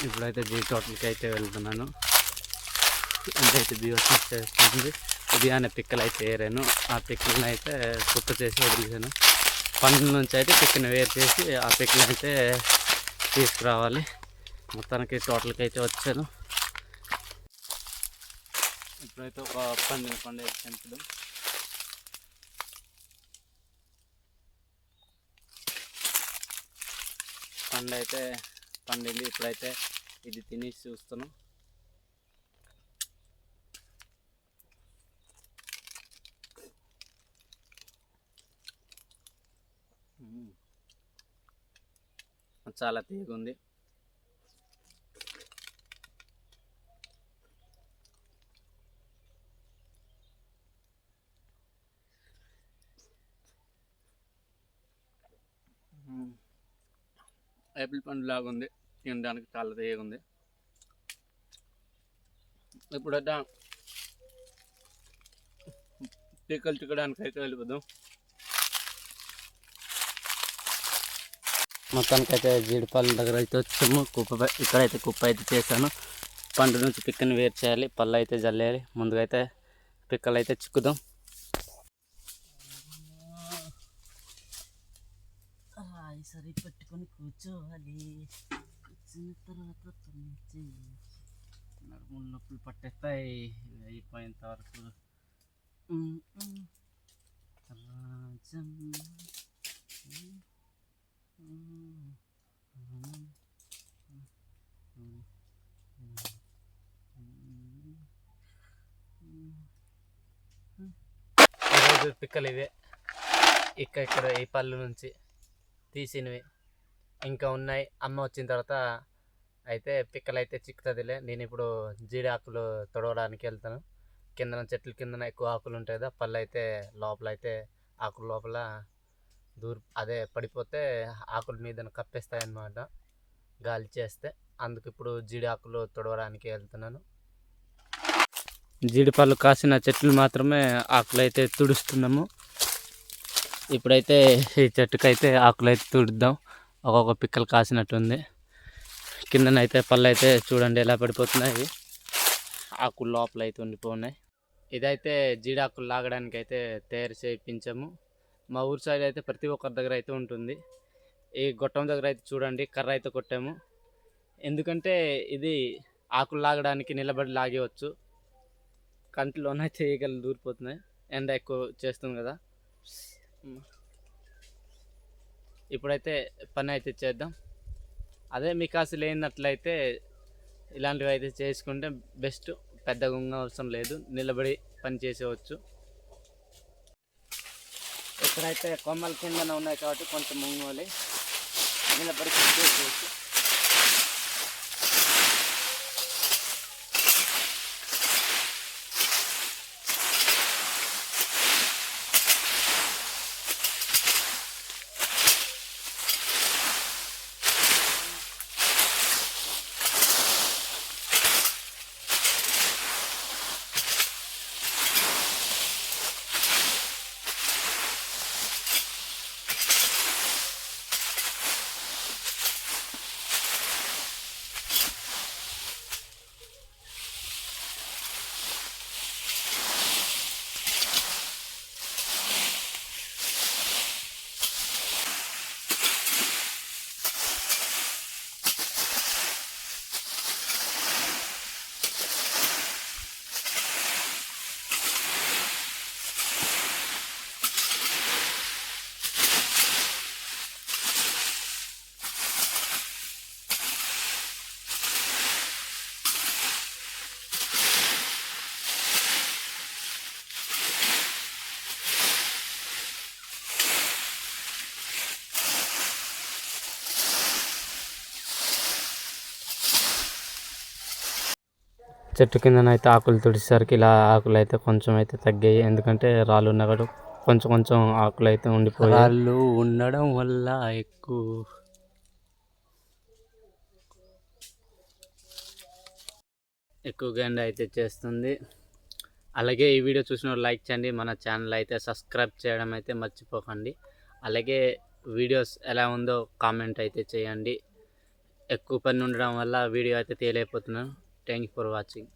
ఇప్పుడైతే బీ తోటలకి అయితే వెళ్తున్నాను. ఎంతైతే బీ వచ్చేస్తుంది. ఉదయాన్నే పిక్కలు అయితే ఏరాను. ఆ పిక్కలను అయితే కుక్క చేసి వదిలేసాను. పండ్ల నుంచి అయితే పిక్కను వేరు చేసి ఆ పిక్కలు అయితే తీసుకురావాలి. మొత్తానికి తోటలకి అయితే వచ్చాను. ఇప్పుడైతే ఒక పండు తెంపడం. పండు అయితే పండింది. ఇప్పుడైతే ఇది తినేసి చూస్తున్నాం. చాలా తీయగా ఉంది. యాపిల్ పండు లాగా ఉంది. తినడానికి చాలా తీయగా ఉంది. ఇప్పుడైతే పీకలు చిక్కడానికి అయితే వెళ్ళిపోదాం. మొత్తానికైతే జీడిపళ్ళ దగ్గర అయితే వచ్చాము. ఇక్కడైతే కుప్ప అయితే చేశాను. పండు నుంచి పిక్కని వేరు చేయాలి. పళ్ళు అయితే జల్లేయాలి. ముందుగా అయితే పిక్కలు అయితే చిక్కుదాం. సరి పెట్టుకొని కూర్చోవాలి. కూర్చున్న తర్వాత నడుములు నొప్పులు పట్టేస్తాయి. అయిపోయేంత వరకు రాజం ఈరోజు పిక్కలు ఇవే. ఇక్కడ ఈ పళ్ళు నుంచి తీసినవి ఇంకా ఉన్నాయి. అమ్మ వచ్చిన తర్వాత అయితే పిక్కలు అయితే చిక్కుతుందిలే. నేను ఇప్పుడు జీడి ఆకులు తొడవడానికి వెళ్తాను. కిందన చెట్ల కిందన ఎక్కువ ఆకులు ఉంటాయి కదా. పళ్ళు అయితే లోపల అయితే ఆకుల లోపల అదే పడిపోతే ఆకుల మీద కప్పేస్తాయి అన్నమాట, గాలి చేస్తే. అందుకు ఇప్పుడు జీడి ఆకులు తొడవడానికి వెళ్తున్నాను. జీడిపళ్ళు కాసిన చెట్లు మాత్రమే ఆకులు అయితే తుడుస్తున్నాము. ఇప్పుడైతే ఈ చెట్టుకైతే ఆకులు అయితే తుడుద్దాం. ఒక్కొక్క పిక్కలు కాసినట్టుంది. కిందనైతే పళ్ళు అయితే చూడండి ఎలా పడిపోతున్నాయి. ఆకులు లోపల అయితే ఉండిపోయినాయి. ఇదైతే జీడాకులు లాగడానికి అయితే తయారు చేయించాము. మా ఊరు సైడ్ అయితే ప్రతి ఒక్కరి దగ్గర అయితే ఉంటుంది. ఈ గొట్టం దగ్గర అయితే చూడండి కర్ర అయితే కొట్టాము. ఎందుకంటే ఇది ఆకులు లాగడానికి నిలబడి లాగేవచ్చు. కంటిలోనైతే ఈగలు దూరిపోతున్నాయి. ఎండ ఎక్కువ చేస్తుంది కదా. ఇప్పుడైతే పని అయితే చేద్దాం. అదే మీకు అసలు లేనట్లయితే ఇలాంటివి అయితే చేసుకుంటే బెస్ట్. పెద్దగా అవసరం లేదు, నిలబడి పని చేసేవచ్చు. ఇక్కడైతే కొమ్మల కిందన ఉన్నాయి కాబట్టి కొంచెం ముంగోలి నిలబడి చేసేవచ్చు. చెట్టు కిందనైతే ఆకులు తుడిచేసరికి ఇలా ఆకులు అయితే కొంచెం అయితే తగ్గాయి. ఎందుకంటే రాళ్ళు ఉన్న కూడా కొంచెం కొంచెం ఆకులు అయితే ఉండిపోయాయి. రాళ్ళు ఉండడం వల్ల ఎక్కువగా ఎండ అయితే చేస్తుంది. అలాగే ఈ వీడియో చూసిన లైక్ చేయండి. మన ఛానల్ అయితే సబ్స్క్రైబ్ చేయడం అయితే మర్చిపోకండి. అలాగే వీడియోస్ ఎలా ఉందో కామెంట్ అయితే చేయండి. ఎక్కువ పని ఉండడం వల్ల వీడియో అయితే తీయలేకపోతున్నాను. Thank you for watching.